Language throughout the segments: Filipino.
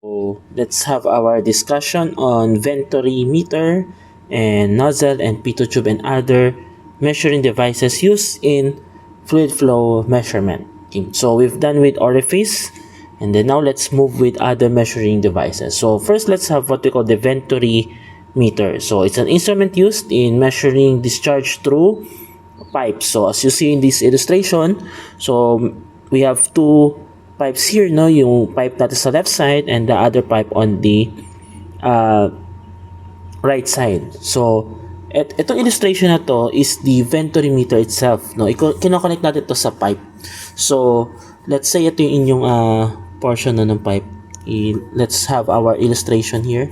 So let's have our discussion on Venturi meter and nozzle and pitot tube and other measuring devices used in fluid flow measurement. Okay, so we've done with orifice, and then now let's move with other measuring devices. So first, let's have what we call the Venturi meter. So it's an instrument used in measuring discharge through pipes. So as you see in this illustration, so we have two pipes here, no? Yung pipe natin sa left side and the other pipe on the uh, right side. So itong illustration na to is the Venturi meter itself, no? Kinoconnect natin to sa pipe. So let's say ito yung inyong portion na ng pipe. Let's have our illustration here.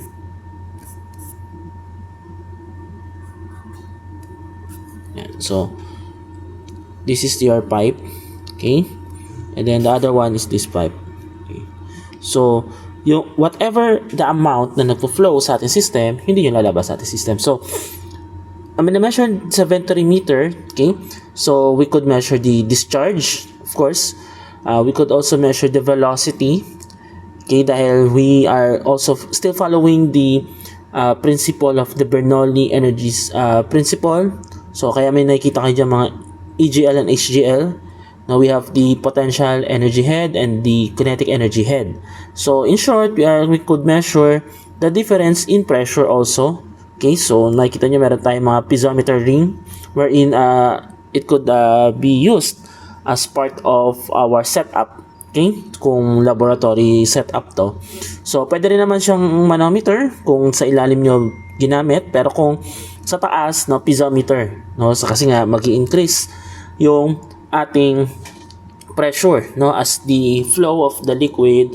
Yan. So this is your pipe, okay? And then the other one is this pipe. Okay. So, yung whatever the amount na nagpo-flow sa ating system, hindi yung lalabas sa ating system. So, I'm gonna measure sa Venturi meter, okay? So, we could measure the discharge, of course. We could also measure the velocity, okay? Dahil we are also still following the principle of the Bernoulli energies principle. So, kaya may nakikita kayo dyan mga EGL and HGL. Now we have the potential energy head and the kinetic energy head. So in short, we could measure the difference in pressure also. Okay, so nakikita nyo meron tayong mga piezometer ring wherein it could be used as part of our setup. Okay, kung laboratory setup to. So pwede rin naman siyang manometer kung sa ilalim nyo ginamit, pero kung sa taas, no, piezometer, no, so kasi nga magi-increase yung ating pressure, no, as the flow of the liquid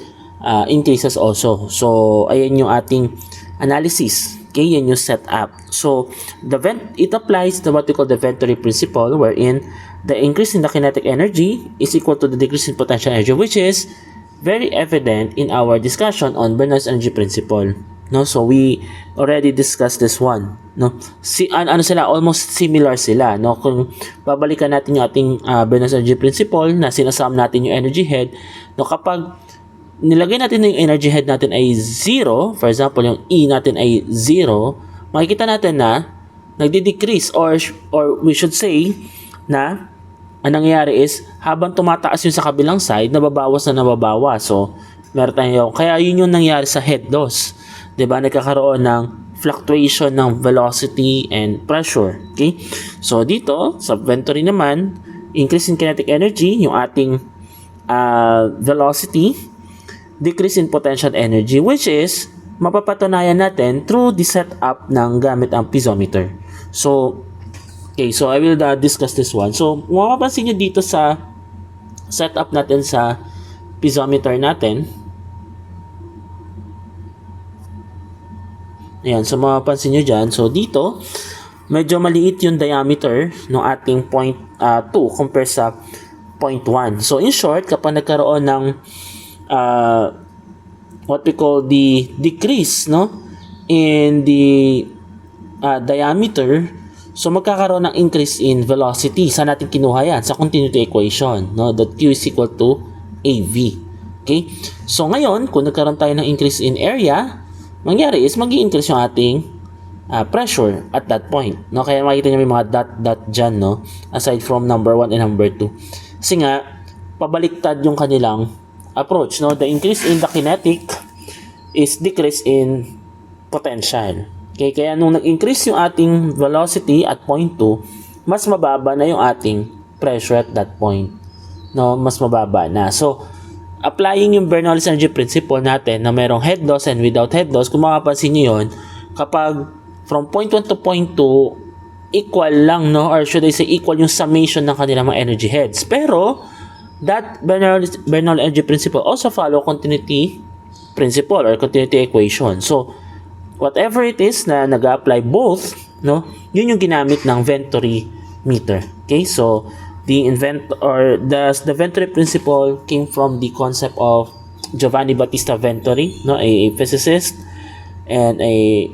increases also. So ayan yung ating analysis, okay, yan yung setup. So it applies to what we call the Venturi principle, wherein the increase in the kinetic energy is equal to the decrease in potential energy, which is very evident in our discussion on Bernoulli's energy principle. No, so we already discussed this one, no. Ano sila, almost similar sila, no. Kung babalikan natin yung ating Bernoulli's energy principle na sinasum natin yung energy head, no, kapag nilagay natin yung energy head natin ay 0, for example, yung E natin ay 0, makikita natin na nagde-decrease or we should say na ang nangyayari is habang tumataas yung sa kabilang side, nababawas. So meron tayo, kaya yun yung nangyari sa head loss. 'Di ba? Nagkakaroon ng fluctuation ng velocity and pressure. Okay? So dito sa Venturi naman, increase in kinetic energy, yung ating velocity, decrease in potential energy, which is mapapatunayan natin through the setup ng gamit ang piezometer. So okay, so I will discuss this one. So mapapansin nyo dito sa setup natin sa piezometer natin. Ayan, so mapapansin nyo dyan. So dito, medyo maliit yung diameter ng ating 0.2 compare sa 0.1. So in short, kapag nagkaroon ng what we call the decrease, no, in the diameter, so magkakaroon ng increase in velocity. Saan natin kinuha yan? Sa continuity equation, no, that Q is equal to AV. Okay? So ngayon, kung nagkaroon tayo ng increase in area, mangyari is mag-i-increase yung ating pressure at that point, no? Kaya makikita nyo may mga dot dyan, no, aside from number 1 and number 2. Kasi nga, pabaliktad yung kanilang approach, no? The increase in the kinetic is decrease in potential. Okay, kaya nung nag-increase yung ating velocity at point 2, mas mababa na yung ating pressure at that point, no? Mas mababa na. So applying yung Bernoulli's energy principle natin na merong head loss and without head loss, kung makapansin nyo yun, kapag from point 1 to point 2, equal lang, no? Or should I say equal yung summation ng kanilang mga energy heads. Pero that Bernoulli energy principle also follow continuity principle or continuity equation. So whatever it is na nag-apply both, no, yun yung ginamit ng Venturi meter. Okay, so the Venturi principle came from the concept of Giovanni Battista Venturi, no, a physicist and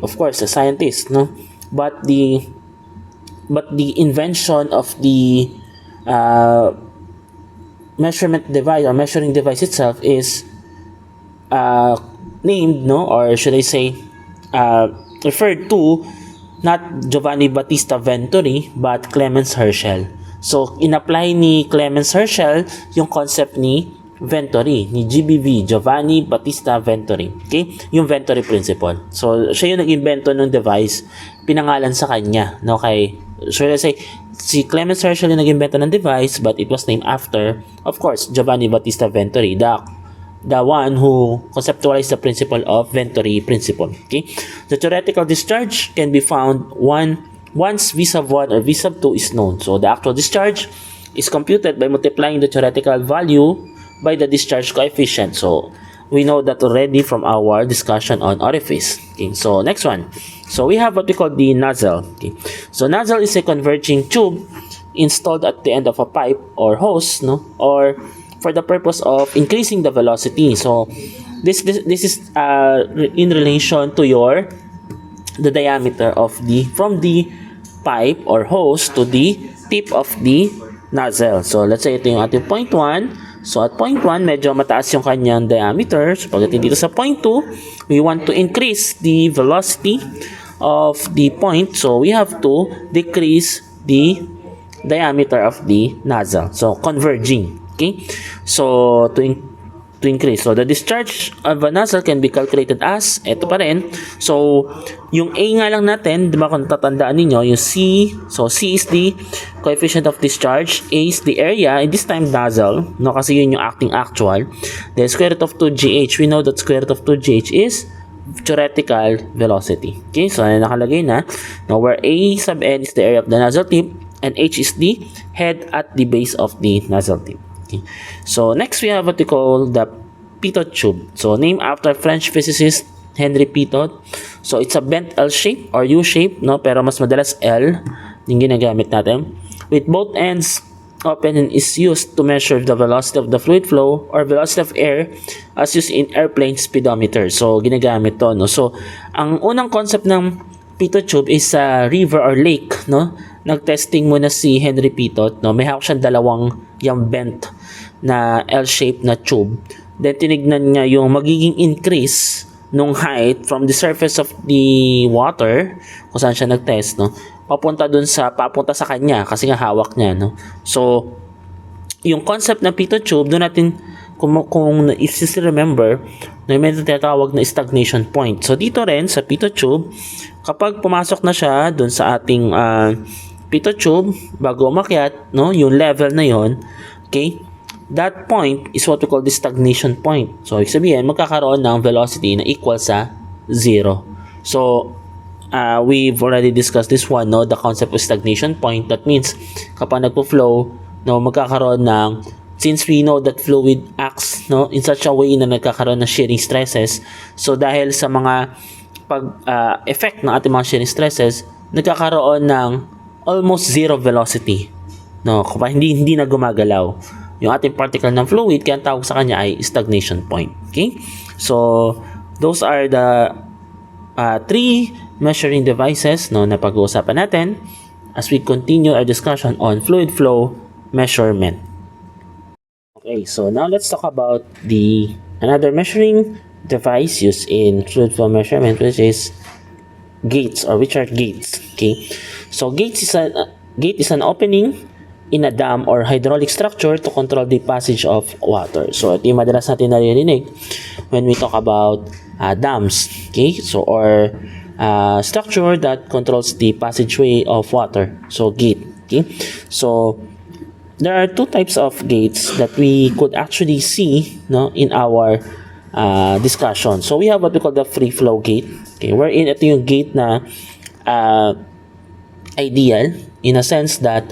of course a scientist, no. But the invention of the measurement device or measuring device itself is named, no, or should I say, referred to not Giovanni Battista Venturi but Clemens Herschel. So, in-apply ni Clemens Herschel yung concept ni Venturi, ni GBV, Giovanni Battista Venturi. Okay? Yung Venturi principle. So, siya yung nag-invento ng device, pinangalan sa kanya. No? So, let's say, si Clemens Herschel yung nag-invento ng device, but it was named after, of course, Giovanni Battista Venturi, the one who conceptualized the principle of Venturi principle. Okay? The theoretical discharge can be found once V sub 1 or V sub 2 is known. So, the actual discharge is computed by multiplying the theoretical value by the discharge coefficient. So, we know that already from our discussion on orifice. Okay, so next one. So, we have what we call the nozzle. Okay, so nozzle is a converging tube installed at the end of a pipe or hose, no, or for the purpose of increasing the velocity. So, this is in relation to the diameter of from the pipe or hose to the tip of the nozzle. So, let's say ito yung ating point 1. So, at point 1, medyo mataas yung kanyang diameter. So, pagdating dito sa point 2, we want to increase the velocity of the point. So, we have to decrease the diameter of the nozzle. So, converging. Okay? So, to increase. So, the discharge of a nozzle can be calculated as, ito pa rin. So, yung A nga lang natin, di ba kung tatandaan ninyo, yung C, so C is the coefficient of discharge, A is the area, and this time nozzle, no, kasi yun yung acting actual. Then, square root of 2GH, we know that square root of 2GH is theoretical velocity. Okay, so nakalagay na, now where A sub n is the area of the nozzle tip, and H is the head at the base of the nozzle tip. Okay. So, next we have what we call the pitot tube. So, named after French physicist Henri Pitot. So, it's a bent L shape or U shape, no? Pero mas madalas L yung ginagamit natin. With both ends open and is used to measure the velocity of the fluid flow or velocity of air as used in airplane speedometer. So, ginagamit to, no? So, ang unang concept ng pitot tube is sa river or lake, no? Nag-testing muna si Henri Pitot, no? May hawak siyang dalawang yung bent na L-shape na tube. Then, tinignan niya yung magiging increase nung height from the surface of the water, kung saan siya nag-test, no? Papunta sa kanya, kasi nga hawak niya, no? So, yung concept ng pitot tube, doon natin, kung if you still remember, may tinatawag na stagnation point. So, dito rin, sa pitot tube, kapag pumasok na siya doon sa ating pitot tube, bago umakyat, no, yung level na yon, okay, that point is what we call the stagnation point. So, ibig sabihin, magkakaroon ng velocity na equal sa 0. So, we've already discussed this one, no, the concept of stagnation point. That means, kapag nagpo-flow, no, magkakaroon ng, since we know that fluid acts, no, in such a way na nagkakaroon ng shearing stresses, so dahil sa mga effect ng ating mga shearing stresses, nagkakaroon ng almost zero velocity, no, kapag hindi na gumagalaw yung ating particle ng fluid, kaya ang tawag sa kanya ay stagnation point. Okay? So, those are the 3 measuring devices, no, na pag-uusapan natin as we continue our discussion on fluid flow measurement. Okay, so now let's talk about another measuring device used in fluid flow measurement, which is gates, or which are gates. Okay? So, gate is an opening in a dam or hydraulic structure to control the passage of water. So, ito yung madalas natin naririnig when we talk about dams. Okay? So, or structure that controls the passageway of water. So, gate. Okay? So, there are 2 types of gates that we could actually see, no, in our discussion. So, we have what we call the free flow gate. Okay? Wherein ito yung gate na ideal in a sense that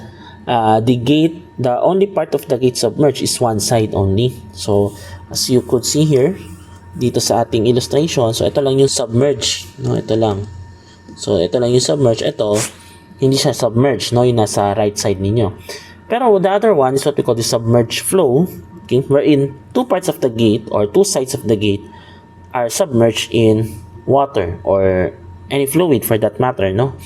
the only part of the gate submerged is one side only. So, as you could see here, dito sa ating illustration, so ito lang yung submerged, no? Ito lang. So, ito lang yung submerged. Ito, hindi siya submerged, no? Yung nasa right side ninyo. Pero the other one is what we call the submerged flow, okay? Wherein 2 parts of the gate or 2 sides of the gate are submerged in water or any fluid for that matter, no?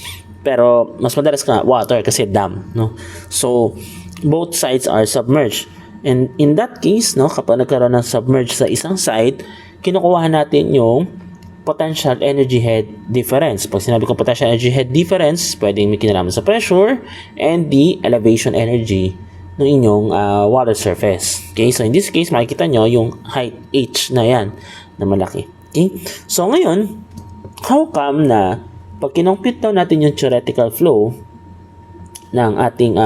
Pero mas madalas ka water kasi dam, no? So, both sides are submerged. And in that case, no, kapag nagkaroon ng submerged sa isang side, kinukuha natin yung potential energy head difference. Pag sinabi ko potential energy head difference, pwedeng may kinalaman sa pressure and the elevation energy ng inyong water surface. Okay, so in this case, makikita nyo yung height h na yan na malaki. Okay, so ngayon, how come na pag kinompute daw natin yung theoretical flow ng ating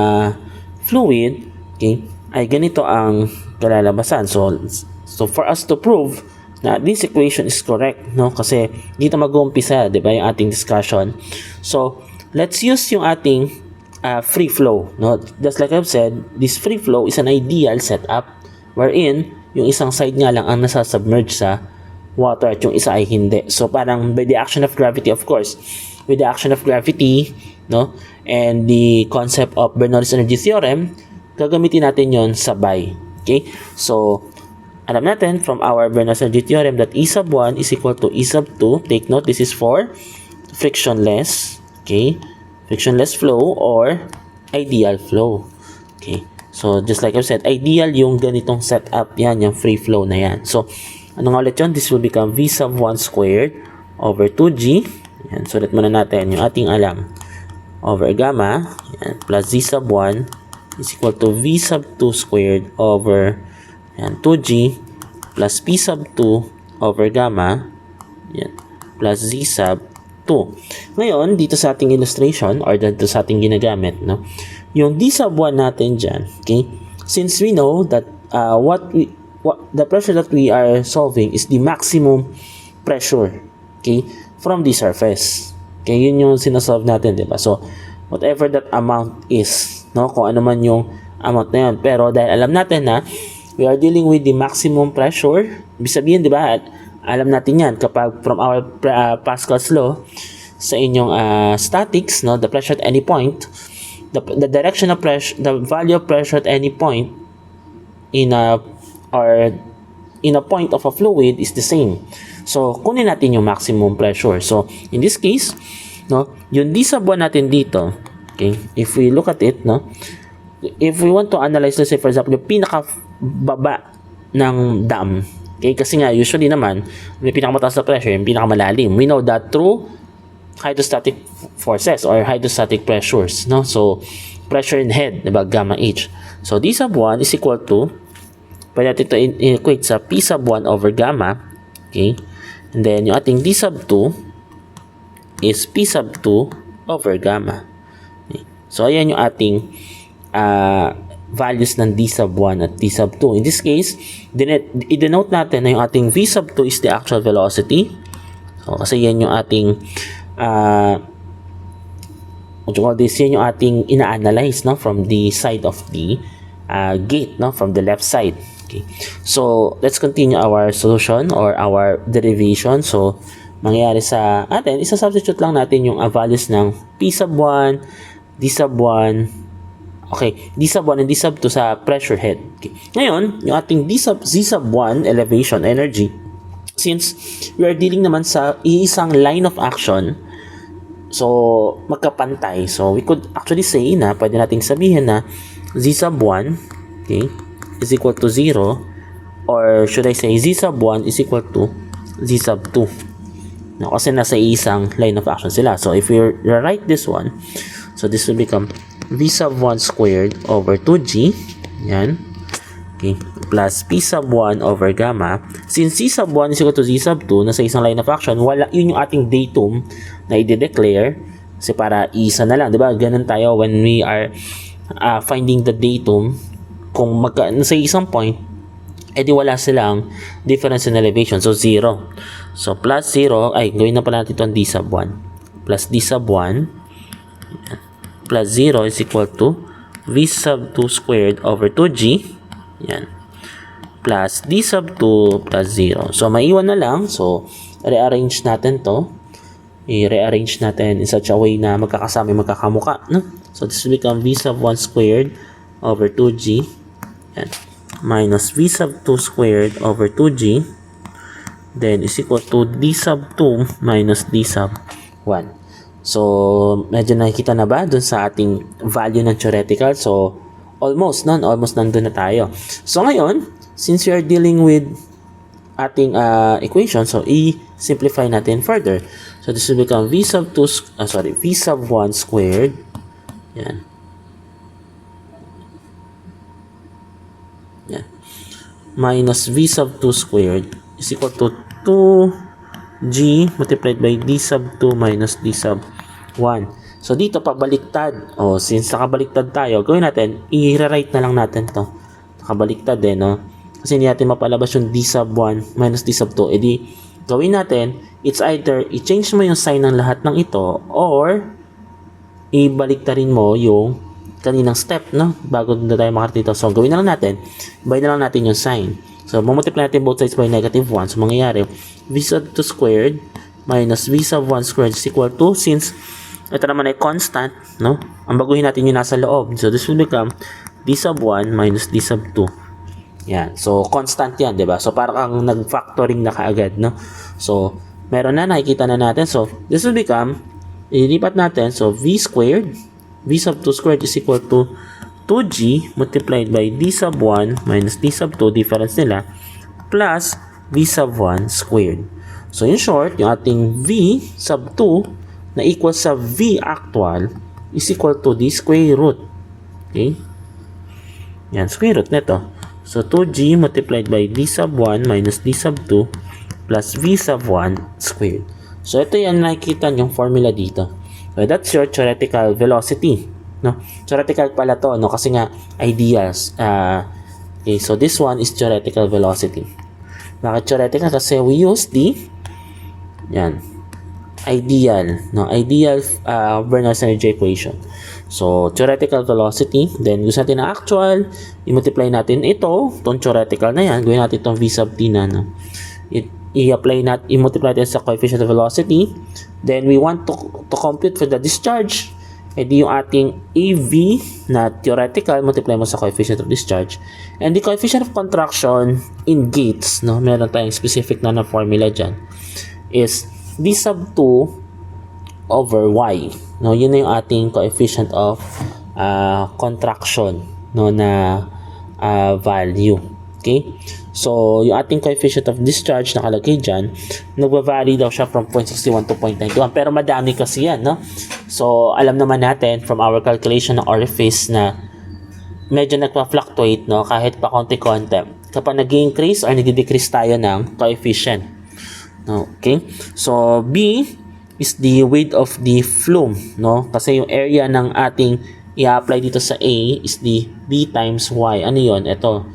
fluid, okay, ay ganito ang kalalabasan. So for us to prove na this equation is correct, no? Kasi dito mag-uumpisa, 'di ba, yung ating discussion. So, let's use yung ating free flow, no? Just like I've said, this free flow is an ideal setup wherein yung isang side nga lang ang nasa-submerge sa water at yung isa ay hindi. So, parang by the action of gravity, of course, with the action of gravity, no? And the concept of Bernoulli's energy theorem, gagamitin natin yon sabay. Okay? So, alam natin from our Bernoulli's energy theorem that E sub 1 is equal to E sub 2. Take note, this is for frictionless, okay? Frictionless flow or ideal flow. Okay? So, just like I said, ideal yung ganitong setup yan, yung free flow na yan. So, ano nga ulit yun? This will become V sub 1 squared over 2G. Yan, sulit muna natin yung ating alam. Over gamma, yan, plus Z sub 1 is equal to V sub 2 squared over yan, 2G plus P sub 2 over gamma, yan, plus Z sub 2. Ngayon, dito sa ating illustration or dito sa ating ginagamit, no, yung D sub 1 natin dyan, okay, since we know that the pressure that we are solving is the maximum pressure, okay, from the surface. Okay, yun yung sinasolve natin, diba? So, whatever that amount is, no, kung ano man yung amount na yun. Pero dahil alam natin na we are dealing with the maximum pressure. Ibig sabihin, di ba, alam natin yan kapag from our Pascal's law sa inyong statics, no, the pressure at any point, the direction of pressure, the value of pressure at any point in a point of a fluid is the same. So, kunin natin yung maximum pressure. So, in this case, no, yung D sub 1 natin dito, okay, if we look at it, no, if we want to analyze, let's say, for example, yung pinakababa ng dam, okay, kasi nga, usually naman, may pinakamataas na pressure, yung pinakamalalim. We know that through hydrostatic forces or hydrostatic pressures, no? So, pressure in head, diba, gamma H. So, D sub 1 is equal to, pwede natin ito equate sa P sub 1 over gamma, okay? And then, yung ating D sub 2 is P sub 2 over gamma. Okay? So, ayan yung ating values ng D sub 1 at D sub 2. In this case, i-denote natin na yung ating V sub 2 is the actual velocity. So, kasi yan yung ating yan yung ating ina-analyze, no, from the side of the gate, no, from the left side. Okay. So, let's continue our solution or our derivation. So, mangyayari sa atin, isa-substitute lang natin yung values ng P sub 1, D sub 1, okay, D sub 1 and D sub 2 sa pressure head. Okay. Ngayon, yung ating Z sub 1 elevation energy, since we are dealing naman sa iisang line of action, so magkapantay. So we could actually say na pwede nating sabihin na Z sub 1, okay, is equal to 0, or should I say Z sub 1 is equal to Z sub 2. No, kasi nasa iisang line of action sila. So if we rewrite this one, so this will become V sub 1 squared over 2G, yan, okay, plus P sub 1 over gamma. Since Z sub 1 is equal to Z sub 2, nasa isang line of action, wala, yun yung ating datum na i-declare. Kasi para isa na lang, di ba? Ganun tayo when we are finding the datum. Kung nasa isang point, edi wala silang difference in elevation. So, 0. So, plus 0, ay, gawin na pala natin ito ang D sub 1. Plus D sub 1, plus 0 is equal to V sub 2 squared over 2G, yan, plus D sub 2 plus 0. So, maiwan na lang. So, rearrange natin to. I-rearrange natin in such a way na magkakasama, magkakamuka, no? So, this will become V sub 1 squared over 2G, yan, minus V sub 2 squared over 2G, then is equal to D sub 2 minus D sub 1. So, medyo nakikita na ba dun sa ating value ng theoretical? So, almost nandun na tayo. So, ngayon, since we are dealing with ating equation. So, i-simplify natin further. So, this will become v sub 1 squared. Yan. Yan. Minus v sub 2 squared is equal to 2g multiplied by d sub 2 minus d sub 1. So, dito pabaliktad. Since nakabaliktad tayo, gawin natin, i-rewrite na lang natin to. Nakabaliktad no? Kasi hindi natin mapalabas yung d sub 1 minus d sub 2. Di, gawin natin, it's either i-change mo yung sign ng lahat ng ito or ibaliktarin mo yung kaninang step, no? Bago na tayo makarating dito. So, gawin na lang natin, ibay na lang natin yung sign. So, multiply natin both sides by negative 1. So, mangyayari, v sub 2 squared minus v sub 1 squared is equal to, since ito naman ay constant, no? Ang baguhin natin yung nasa loob. So, this will become d sub 1 minus d sub 2. Yan. So, constant yan, diba? So, parang nag-factoring na kaagad, no? So, meron na, nakikita na natin. So, this will become, ililipat natin, so, v squared, v sub 2 squared is equal to 2g multiplied by d sub 1 minus d sub 2, difference nila, plus v sub 1 squared. So, in short, yung ating v sub 2 na equal sa v actual is equal to the square root. Okay? Yan, square root nito. So, 2g multiplied by d sub 1 minus d sub 2 plus v sub 1 squared. So, ito yan nakikita yung formula dito. So, that's your theoretical velocity. No? Theoretical pala to, no? Kasi nga, ideals. Okay, so this one is theoretical velocity. Bakit theoretical? Kasi we use the ideal Bernoulli's energy equation. So, theoretical velocity, then gusto natin na actual, i-multiply natin itong theoretical na yan, gawin natin itong v sub t na, no? I-multiply natin sa coefficient of velocity, then we want to compute for the discharge, edi yung ating AV na theoretical, multiply mo sa coefficient of discharge, and the coefficient of contraction in gates, no? Meron tayong specific na formula dyan, is d sub 2 over y. No, yun na yung ating coefficient of contraction, no, na value. Okay? So, yung ating coefficient of discharge nakalagay dyan, nagva-vary daw siya from 0.61 to 0.91. Pero madami kasi yan, no? So, alam naman natin from our calculation ng orifice na medyo nagpa-fluctuate, no? Kahit pa konti-konti. Kapag nag-increase or nag-decrease tayo ng coefficient. Okay? So, B is the width of the flume, no? Kasi yung area ng ating i-apply dito sa A is the B times Y. Ano yun? Ito.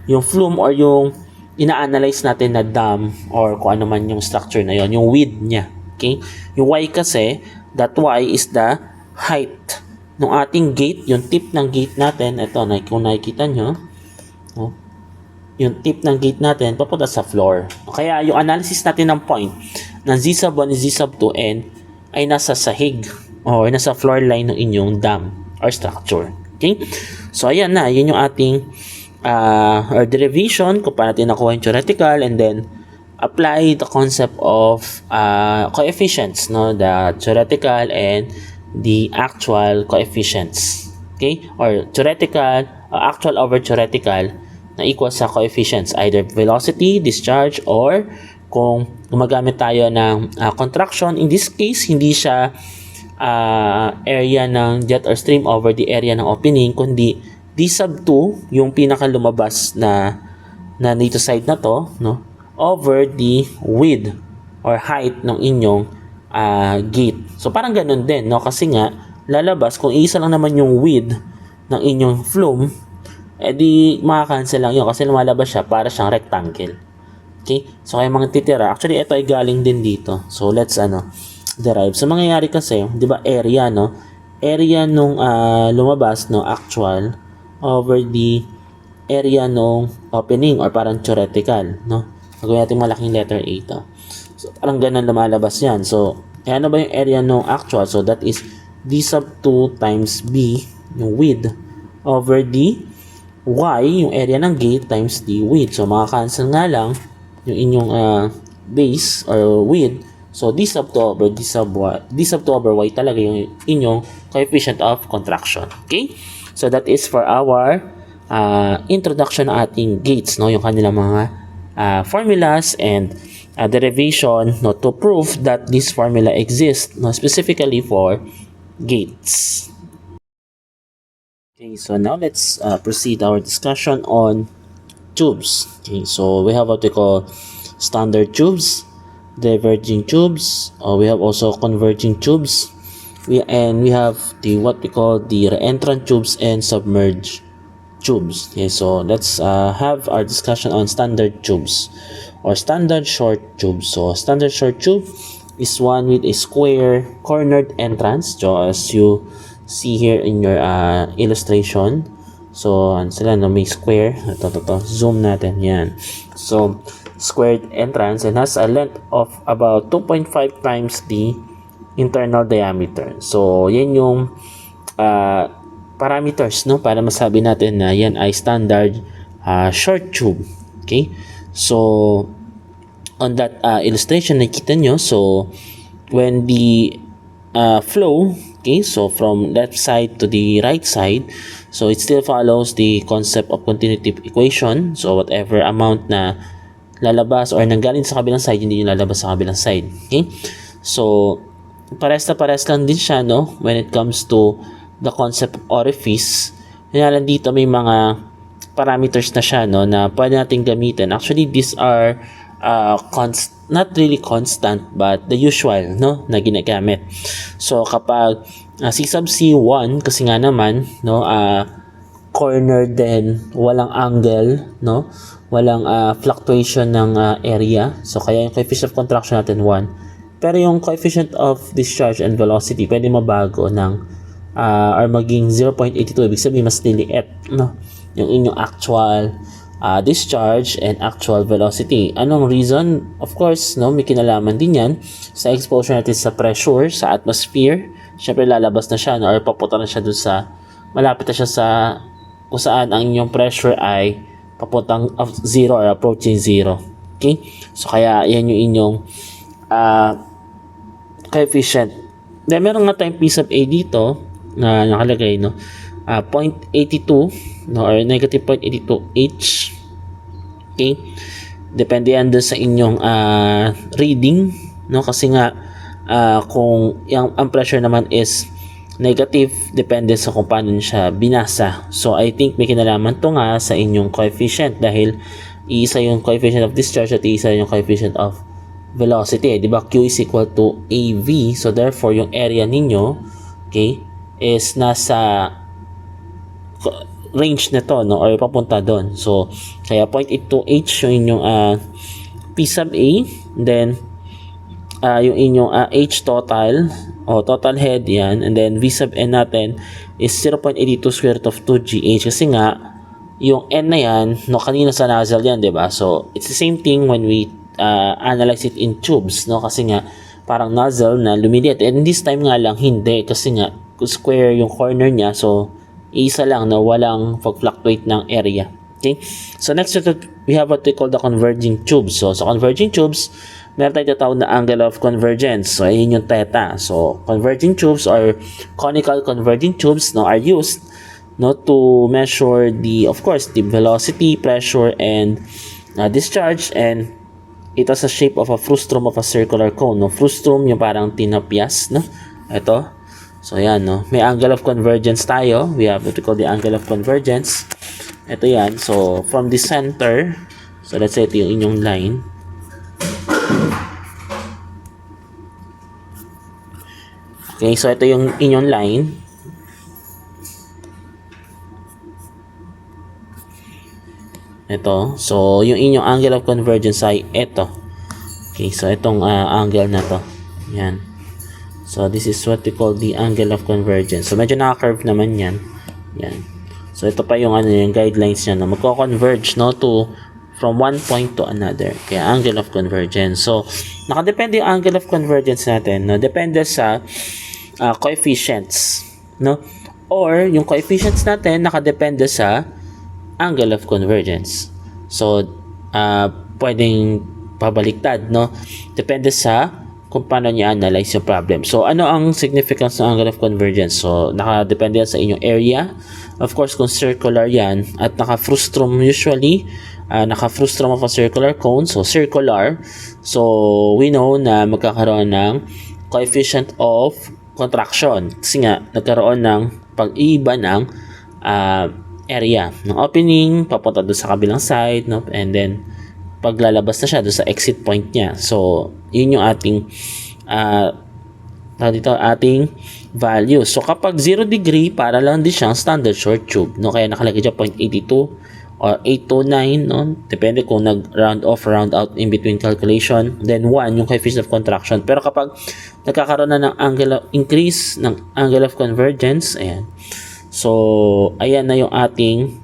Yung flume or yung ina-analyze natin na dam or kung ano man yung structure na yon, yung width niya. Okay? Yung Y kasi, that Y is the height ng ating gate, yung tip ng gate natin. Ito, kung nakikita nyo, no? Yung tip ng gate natin papunta sa floor. Kaya yung analysis natin ng point ng z sub 1 is z sub 2 n ay nasa sahig o nasa floor line ng inyong dam or structure. Okay? So, ayan na. Yun yung ating or derivation kung paano natin nakuha yung theoretical, and then apply the concept of coefficients, no? The theoretical and the actual coefficients. Okay? Or theoretical, actual over theoretical na equal sa coefficients, either velocity, discharge, or kung gumagamit tayo ng contraction, in this case, hindi siya area ng jet or stream over the area ng opening, kundi d sub 2, yung pinakalumabas na dito side na to, no, over the width or height ng inyong gate. So, parang ganun din, no, kasi nga, lalabas, kung isa lang naman yung width ng inyong flume, di makakancel lang yun kasi lumalabas siya para siyang rectangle. Okay? So, kaya mga titira, actually, ito ay galing din dito. So, let's, derive. So, mangyayari kasi, di ba, area, no? Area nung lumabas, no, actual, over the area nung opening or parang theoretical, no? Gagawin natin malaking letter A ito. So, parang ganun lumalabas yan. So, ano ba yung area nung actual? So, that is d sub 2 times B, yung width, over the Y, yung area ng gate, times the width. So, makakancel nga lang yung inyong base or width. So, d sub 2 over d sub 2 over y talaga yung inyong coefficient of contraction. Okay? So, that is for our introduction ng ating gates, no? Yung kanilang mga formulas and derivation, no, to prove that this formula exists, no, specifically for gates. Okay, so now let's proceed our discussion on tubes. Okay, so we have what we call standard tubes, diverging tubes, we have also converging tubes, we have the what we call the reentrant tubes and submerged tubes. Okay, so let's have our discussion on standard tubes or standard short tubes. So standard short tube is one with a square cornered entrance, so as you see here in your illustration. So sila no, may square, ito, zoom natin yan. So squared entrance and has a length of about 2.5 times the internal diameter. So yan yung parameters, no, para masabi natin na yan ay standard short tube. Okay, so on that illustration nakita nyo, so when the flow, okay, so from left side to the right side, so it still follows the concept of continuity equation. So whatever amount na lalabas or nanggaling sa kabilang side, hindi yung lalabas sa kabilang side. Okay, so pares na pares lang din siya, no, when it comes to the concept of orifice. Kaya lang dito may mga parameters na siya, no, na pwede natin gamitin. Actually, these are not really constant but the usual, no, na ginagamit. So kapag C sub C1, kasi nga naman, no, corner din, walang angle, no, walang fluctuation ng area. So kaya yung coefficient of contraction natin 1. Pero yung coefficient of discharge and velocity pwede mabago ng or maging 0.82. Ibig sabihin mas liliit, no, yung inyong actual discharge and actual velocity. Anong reason? Of course, no, may kinalaman din yan sa exposure natin sa pressure sa atmosphere. Syempre lalabas na siya, no, or papunta na siya dun sa, malapit na siya sa kung saan ang inyong pressure ay papuntang of 0 or approaching 0. Okay, so kaya yan yung inyong coefficient. Then meron nga tayong piece of A dito na nakalagay, no, 0.82, no, or negative 0.82 H. Okay, depende yan doon sa inyong reading, no, kasi nga kung ang pressure naman is negative, depende sa kung paano siya binasa. So I think may kinalaman to nga sa inyong coefficient dahil iisa yung coefficient of discharge at iisa yung coefficient of velocity, di ba? Q is equal to AV, so therefore yung area ninyo, okay, is nasa range na to, no, or papunta doon. So kaya 0.82H yung inyong P sub A, then yung inyong H total o total head yan, and then V sub N natin is 0.82 square root of 2GH kasi nga yung N na yan, no, kanina sa nozzle yan, diba? So it's the same thing when we analyze it in tubes, no, kasi nga parang nozzle na lumiliit, and this time nga lang hindi kasi nga square yung corner niya, so isa lang na walang pag-fluctuate ng area. Okay, so next we have what we call the converging tubes. So sa converging tubes, meron tayong tatawag na angle of convergence. So ayun yung theta. So converging tubes or conical converging tubes, no, are used, no, to measure the, of course, the velocity, pressure, and discharge, and ito sa shape of a frustrum of a circular cone, no. Frustrum yung parang tinapyas, no, ito. So yan, no, may angle of convergence tayo. We have what we call the angle of convergence. Ito yan. So from the center, so let's say ito yung inyong line. Okay, so ito yung inyong line. Ito. So yung inyong angle of convergence ay ito. Okay, so itong angle na to. Yan. So this is what we call the angle of convergence. So medyo naka-curve naman yan. Yan. So ito pa yung yung guidelines niya na magko-converge, no, to from one point to another. Kaya angle of convergence. So nakadepende yung angle of convergence natin, no, depende sa coefficients, no, or yung coefficients natin nakadepende sa angle of convergence. So pwedeng pabaliktad, no, depende sa kung paano niya analyze yung problem. So, ano ang significance ng angle of convergence? So, nakadepende yan sa inyong area. Of course, kung circular yan at naka-frustrum usually, naka-frustrum of a circular cone, so circular. So we know na magkakaroon ng coefficient of contraction kasi nga nagkaroon ng pag-iiba ng area ng opening papunta doon sa kabilang side, no? And then paglalabas na siya doon sa exit point niya. So yun yung ating ating value. So kapag 0 degree, para lang din siyang standard short tube, no? Kaya nakalagay dyan 0.82 or 829, no? Depende kung nag-round off, round out in between calculation. Then 1 yung coefficient of contraction. Pero kapag nagkakaroon na ng angle of increase, ng angle of convergence, ayan. So ayan na yung ating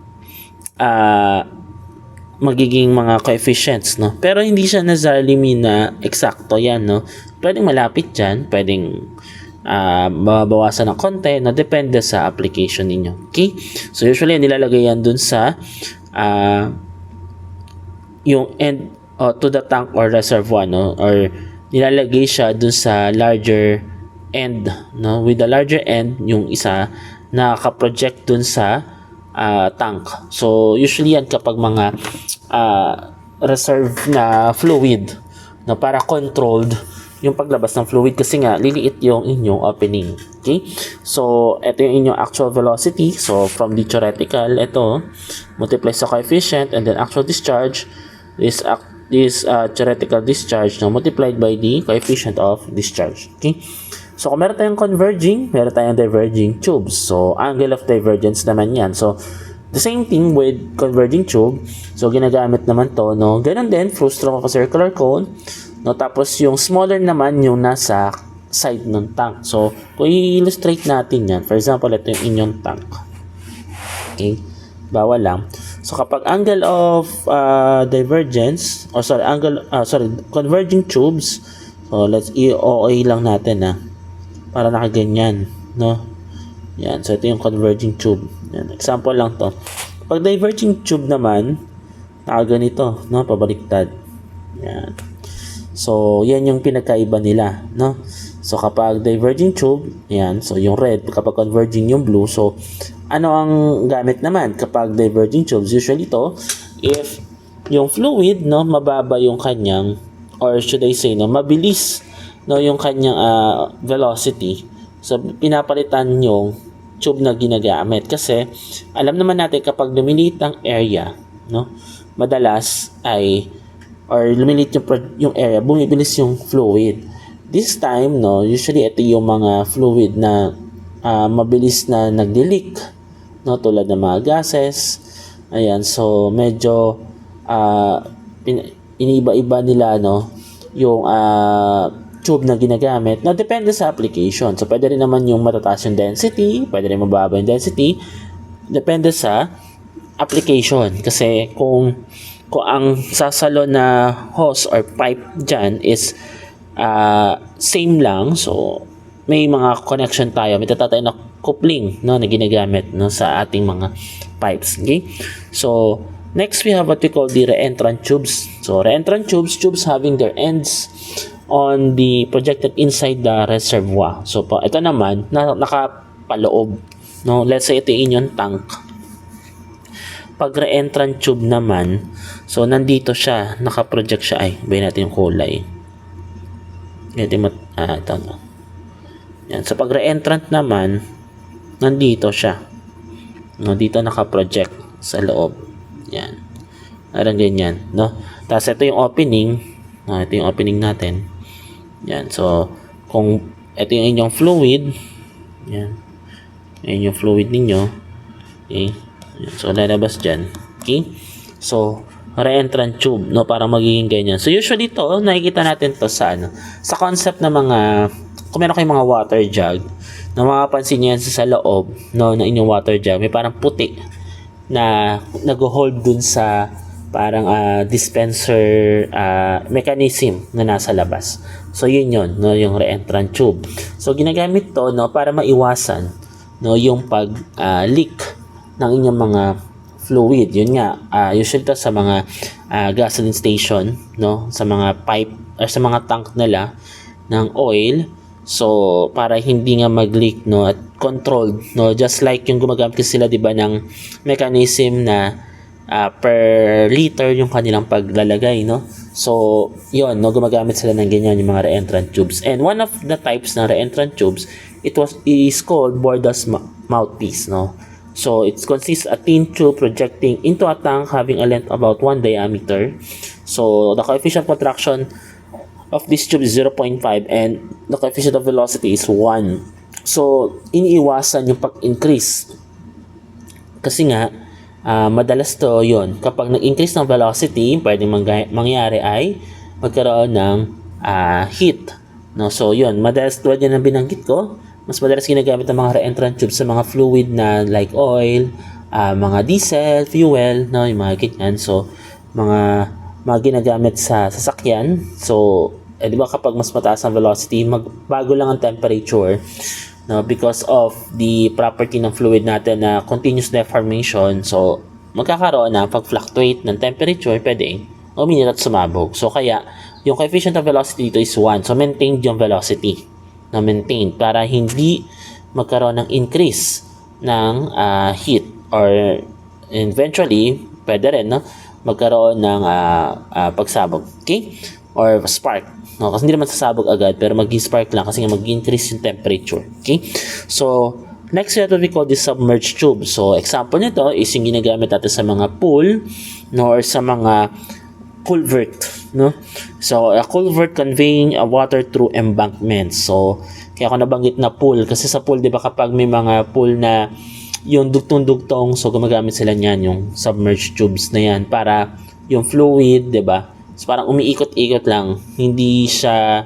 magiging mga coefficients, no? Pero hindi siya necessarily mean na eksakto yan, no? Pwedeng malapit dyan, pwedeng mababawasan ng konti, no? Depende sa application ninyo. Okay? So usually nilalagay yan dun sa yung end to the tank or reservoir, no? Or nilalagay siya dun sa larger end, no? With the larger end, yung isa nakaka-project dun sa tank. So usually yan kapag mga reserve na fluid, no, para controlled yung paglabas ng fluid kasi nga liliit yung inyong opening. Okay? So ito yung inyong actual velocity. So from the theoretical, ito multiply sa coefficient and then actual discharge is this theoretical discharge, no, multiplied by the coefficient of discharge. Okay? So kung meron tayong converging, meron tayong diverging tubes. So angle of divergence naman yan. So the same thing with converging tube. So ginagamit naman to, no, ganun din, frustrum of a circular cone, no, tapos yung smaller naman yung nasa side ng tank. So kung i-illustrate natin yan, for example, ito yung inyong tank. Okay, bawal lang. So kapag angle of divergence, or converging tubes, so let's i-OA lang natin para nakaganyan, no? Yan, so ito yung converging tube. Yan, example lang to. Pag diverging tube naman, nakaganito, no? Pabaliktad. Yan. So yan yung pinagkaiba nila, no? So kapag diverging tube, yan, so yung red, kapag converging yung blue. So ano ang gamit naman kapag diverging tubes? Usually to, if yung fluid, no, mababa yung kanyang, or should I say, no, mabilis, no, yung kanyang velocity. So pinapalitan yung tube na ginagamit kasi alam naman natin kapag lumiliit ang area, no, madalas ay lumiliit yung area, bumibilis yung fluid. This time, no, usually ito yung mga fluid na mabilis na nagli-leak, no, tulad ng mga gases. Ayan, so medyo iniiba-iba nila, no, yung tube na ginagamit, na depende sa application. So pwede rin naman yung matataas yung density, pwede rin mababa yung density, depende sa application. Kasi kung ang sasalo na hose or pipe dyan is same lang, so may mga connection tayo, may tayo na coupling, no, na ginagamit, no, sa ating mga pipes. Okay, so next we have what we call the reentrant tubes. So reentrant tubes having their ends on the projected inside the reservoir. So ito naman nakapaloob, no, let's say ito yung inyong tank. Pag reentrant tube naman, so nandito siya, nakaproject siya. Ay, bayin natin yung kulay. Ito, no. Yan. So pag reentrant naman, nandito siya, no, dito nakaproject sa loob. Yan, parang ganyan, no. Tapos ito yung opening, no, ito yung opening natin. Yan, so kung ito yung inyong fluid, yan, yan yung fluid ninyo. Okay, yan, so lalabas dyan. Okay, so reentrant tube, no, para magiging ganyan. So usually to, nakikita natin to sa sa concept ng mga, kung meron kayong mga water jug, na makapansin niyo yan sa loob, no, na inyong water jug, may parang puti na nag-hold dun sa parang dispenser mechanism na nasa labas. So yun, no, yung reentrant tube. So ginagamit to, no, para maiwasan, no, yung pag leak ng inyong mga fluid. Yun nga, usually to sa mga gasoline station, no, sa mga pipe or sa mga tank nila ng oil. So para hindi nga mag-leak, no, at controlled, no, just like yung gumagamit sila, 'di ba, ng mechanism na per liter yung kanilang paglalagay, no? So, yun, no, gumagamit sila ng ganyan yung mga reentrant tubes. And one of the types ng reentrant tubes, is called Bordas mouthpiece, no? So, it consists a thin tube projecting into a tank having a length about 1 diameter. So, the coefficient of contraction of this tube is 0.5 and the coefficient of velocity is 1. So, iniiwasan yung pag-increase. Kasi nga, madalas to yon kapag nag-increase ng velocity, pwedeng mangyari ay magkaroon ng heat. No? So, yun, madalas tulad yan ang binanggit ko, mas madalas ginagamit ng mga reentrant tubes sa mga fluid na like oil, mga diesel, fuel, no? Yung mga ganyan. So, mga ginagamit sa sasakyan. So, di ba kapag mas mataas ang velocity, magbago lang ang temperature, no, because of the property ng fluid natin na continuous deformation. So, magkakaroon na pag-fluctuate ng temperature, pwedeng uminit at sumabog. So, kaya, yung coefficient of velocity dito is 1. So, maintained yung velocity na maintained para hindi magkaroon ng increase ng heat or eventually, pwede rin, no, magkaroon ng pagsabog. Okay? Or spark. No, kasi hindi naman sasabog agad pero mag-spark lang kasi nga mag-increase yung temperature. Okay? So, next we have what we call this submerged tube. So, example nito is yung ginagamit natin sa mga pool, no, or sa mga culvert, no? So, a culvert conveying water through embankment. So, kaya ako nabanggit na pool kasi sa pool, 'di ba, kapag may mga pool na yung dugtong-dugtong, so gumagamit sila niyan, yung submerged tubes na yan para yung fluid, 'di ba? So, parang umiikot-ikot lang. Hindi siya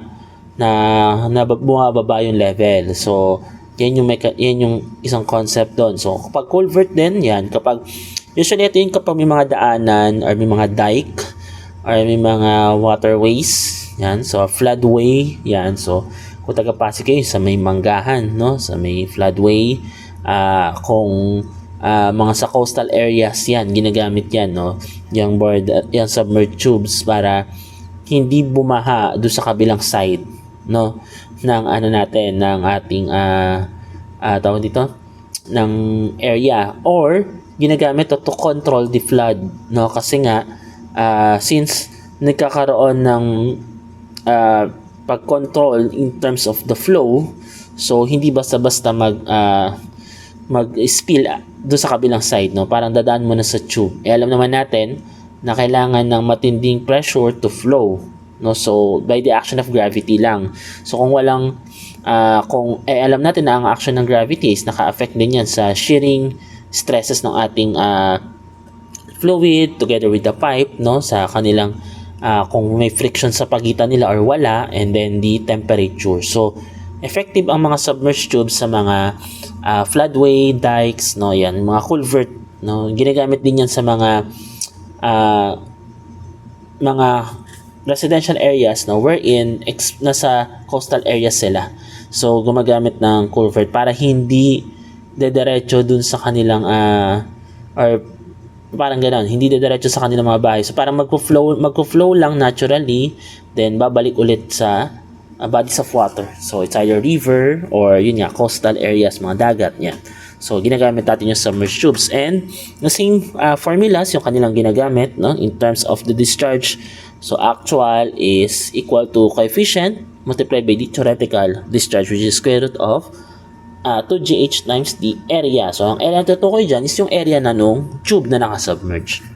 na bumababa yung level. So, yan yung isang concept doon. So, kapag culvert din, yan. Usually ito yung kapag may mga daanan or may mga dike or may mga waterways. Yan. So, floodway. Yan. So, kung taga-Pasig kayo sa may Manggahan, no? Sa may floodway. Kung mga sa coastal areas yan, ginagamit yan, no? Yung submerged tubes para hindi bumaha doon sa kabilang side, no, ng ng ating tawag dito, ng area, or ginagamit to control the flood, no, kasi nga since nagkakaroon ng pag-control in terms of the flow, so hindi basta-basta mag-spill doon sa kabilang side, no? Parang dadaan mo na sa tube. Alam naman natin na kailangan ng matinding pressure to flow, no? So, by the action of gravity lang. So, kung walang alam natin na ang action ng gravity is naka-affect din yan sa shearing stresses ng ating fluid together with the pipe, no? Sa kanilang kung may friction sa pagitan nila or wala, and then the temperature. So, effective ang mga submerged tubes sa mga floodway, dikes, no, yan, mga culvert, no, ginagamit din yan sa mga residential areas, no, wherein nasa coastal areas sila. So, gumagamit ng culvert para hindi dediretso dun sa kanilang or parang gano'n, hindi dediretso sa kanilang mga bahay. So, parang magpo-flow lang naturally, then babalik ulit sa bodies of water. So, it's either river or yun nga, coastal areas, mga dagat niya. So, ginagamit natin yung submerged tubes. And the same formulas yung kanilang ginagamit, no, in terms of the discharge. So, actual is equal to coefficient multiplied by the theoretical discharge, which is square root of 2GH times the area. So, ang area na tutukoy dyan is yung area na nung tube na nakasubmerge.